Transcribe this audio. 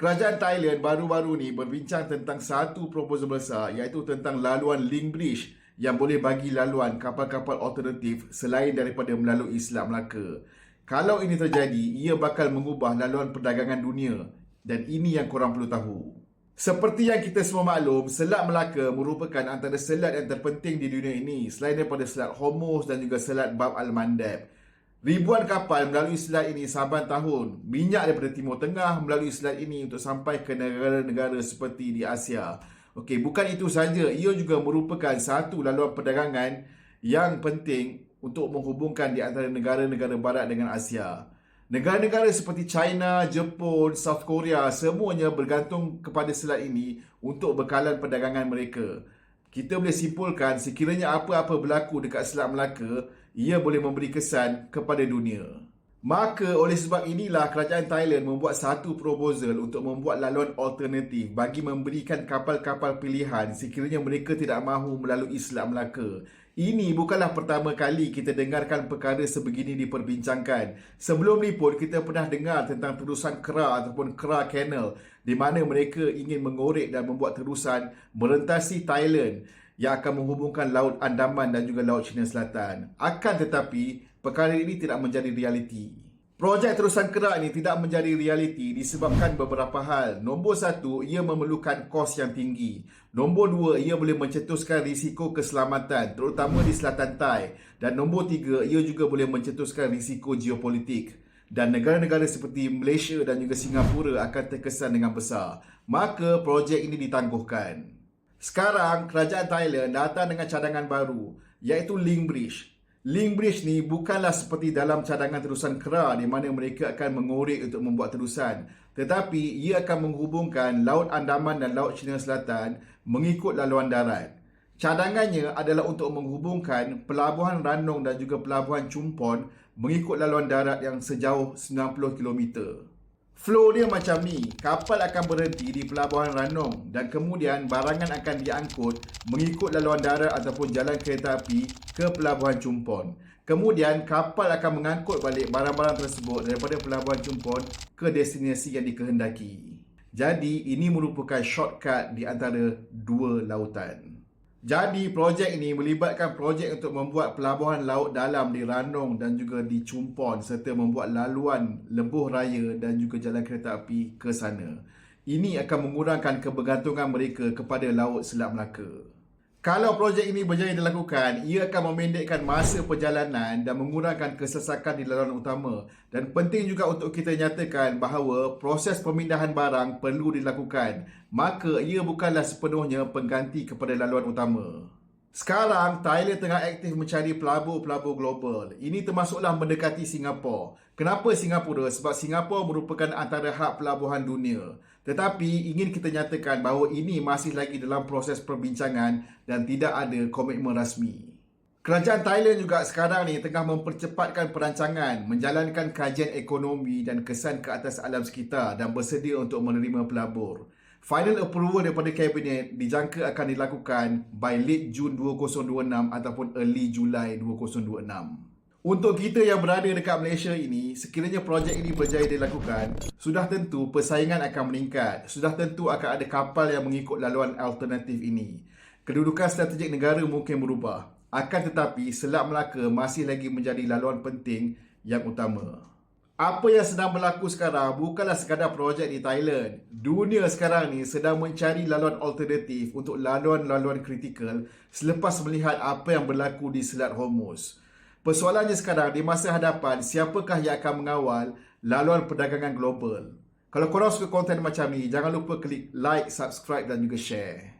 Kerajaan Thailand baru-baru ni berbincang tentang satu proposal besar, iaitu tentang laluan Link Bridge yang boleh bagi laluan kapal-kapal alternatif selain daripada melalui Selat Melaka. Kalau ini terjadi, ia bakal mengubah laluan perdagangan dunia, dan ini yang korang perlu tahu. Seperti yang kita semua maklum, Selat Melaka merupakan antara selat yang terpenting di dunia ini selain daripada Selat Hormuz dan juga Selat Bab al-Mandeb. Ribuan kapal melalui selat ini saban tahun. Minyak daripada Timur Tengah melalui selat ini untuk sampai ke negara-negara seperti di Asia. Okey, bukan itu saja, ia juga merupakan satu laluan perdagangan yang penting untuk menghubungkan di antara negara-negara barat dengan Asia. Negara-negara seperti China, Jepun, South Korea, semuanya bergantung kepada selat ini untuk bekalan perdagangan mereka. Kita boleh simpulkan sekiranya apa-apa berlaku dekat Selat Melaka, ia boleh memberi kesan kepada dunia. Maka oleh sebab inilah kerajaan Thailand membuat satu proposal untuk membuat laluan alternatif bagi memberikan kapal-kapal pilihan sekiranya mereka tidak mahu melalui Selat Melaka. Ini bukanlah pertama kali kita dengarkan perkara sebegini diperbincangkan. Sebelum ni pun kita pernah dengar tentang terusan Kra ataupun Kra Canal di mana mereka ingin mengorek dan membuat terusan merentasi Thailand yang akan menghubungkan Laut Andaman dan juga Laut Cina Selatan. Akan tetapi, perkara ini tidak menjadi realiti. Projek terusan Kra ini tidak menjadi realiti disebabkan beberapa hal. Nombor satu, ia memerlukan kos yang tinggi. Nombor dua, ia boleh mencetuskan risiko keselamatan, terutama di selatan Thai. Dan nombor tiga, ia juga boleh mencetuskan risiko geopolitik. Dan negara-negara seperti Malaysia dan juga Singapura akan terkesan dengan besar. Maka projek ini ditangguhkan. Sekarang, kerajaan Thailand datang dengan cadangan baru, iaitu Link Bridge. Link Bridge ni bukanlah seperti dalam cadangan terusan Kra di mana mereka akan mengorek untuk membuat terusan. Tetapi ia akan menghubungkan Laut Andaman dan Laut Cina Selatan mengikut laluan darat. Cadangannya adalah untuk menghubungkan Pelabuhan Ranong dan juga Pelabuhan Chumpon mengikut laluan darat yang sejauh 90 km. Flow dia macam ni, kapal akan berhenti di Pelabuhan Ranong dan kemudian barangan akan diangkut mengikut laluan darat ataupun jalan kereta api ke Pelabuhan Chumpon. Kemudian kapal akan mengangkut balik barang-barang tersebut daripada Pelabuhan Chumpon ke destinasi yang dikehendaki. Jadi ini merupakan shortcut di antara dua lautan. Jadi projek ini melibatkan projek untuk membuat pelabuhan laut dalam di Ranong dan juga di Chumpon serta membuat laluan lebuh raya dan juga jalan kereta api ke sana. Ini akan mengurangkan kebergantungan mereka kepada Laut Selat Melaka. Kalau projek ini berjaya dilakukan, ia akan memendekkan masa perjalanan dan mengurangkan kesesakan di laluan utama. Dan penting juga untuk kita nyatakan bahawa proses pemindahan barang perlu dilakukan. Maka ia bukanlah sepenuhnya pengganti kepada laluan utama. Sekarang, Thailand tengah aktif mencari pelabur-pelabur global. Ini termasuklah mendekati Singapura. Kenapa Singapura? Sebab Singapura merupakan antara hub pelabuhan dunia. Tetapi, ingin kita nyatakan bahawa ini masih lagi dalam proses perbincangan dan tidak ada komitmen rasmi. Kerajaan Thailand juga sekarang ni tengah mempercepatkan perancangan, menjalankan kajian ekonomi dan kesan ke atas alam sekitar dan bersedia untuk menerima pelabur. Final approval daripada Kabinet dijangka akan dilakukan by late Jun 2026 ataupun early Julai 2026. Untuk kita yang berada dekat Malaysia ini, sekiranya projek ini berjaya dilakukan, sudah tentu persaingan akan meningkat. Sudah tentu akan ada kapal yang mengikut laluan alternatif ini. Kedudukan strategik negara mungkin berubah. Akan tetapi, Selat Melaka masih lagi menjadi laluan penting yang utama. Apa yang sedang berlaku sekarang bukanlah sekadar projek di Thailand. Dunia sekarang ni sedang mencari laluan alternatif untuk laluan-laluan kritikal selepas melihat apa yang berlaku di Selat Hormuz. Persoalannya sekarang, di masa hadapan, siapakah yang akan mengawal laluan perdagangan global? Kalau korang suka konten macam ni, jangan lupa klik like, subscribe dan juga share.